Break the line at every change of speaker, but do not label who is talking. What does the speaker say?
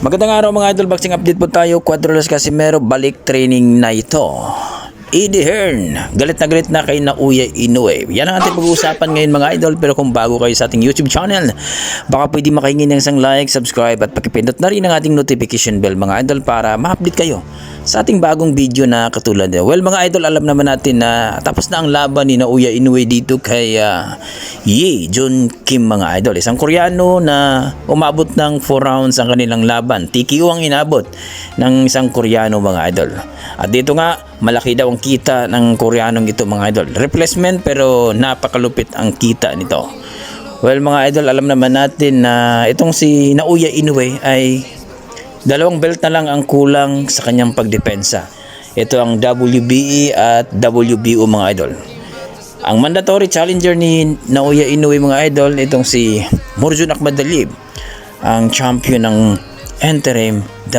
Magandang araw mga idol, boxing update po tayo. Cuadrolas Casimero balik training na ito. Eddie Hearn, galit na kay Naoya Inoue. Yan ang ating pag-uusapan ngayon mga idol. Pero kung bago kayo sa ating YouTube channel, baka pwede makahingi ng isang like, subscribe at pakipindot na rin ang ating notification bell mga idol para ma-update kayo sa ating bagong video na katulad. Well mga idol, alam naman natin na tapos na ang laban ni Naoya Inoue dito kay Ye Jun Kim mga idol. Isang Koreano na umabot ng 4 rounds ang kanilang laban. TKO ang inabot ng isang Koreano mga idol. At dito nga, malaki daw ang kita ng Koreanong ito mga idol. Replacement pero napakalupit ang kita nito. Well mga idol, alam naman natin na itong si Naoya Inoue ay 2 belt na lang ang kulang sa kanyang pagdepensa. Ito ang WBE at WBO mga idol. Ang mandatory challenger ni Naoya Inoue mga idol, itong si Murjun Akhmadalib, ang champion ng interim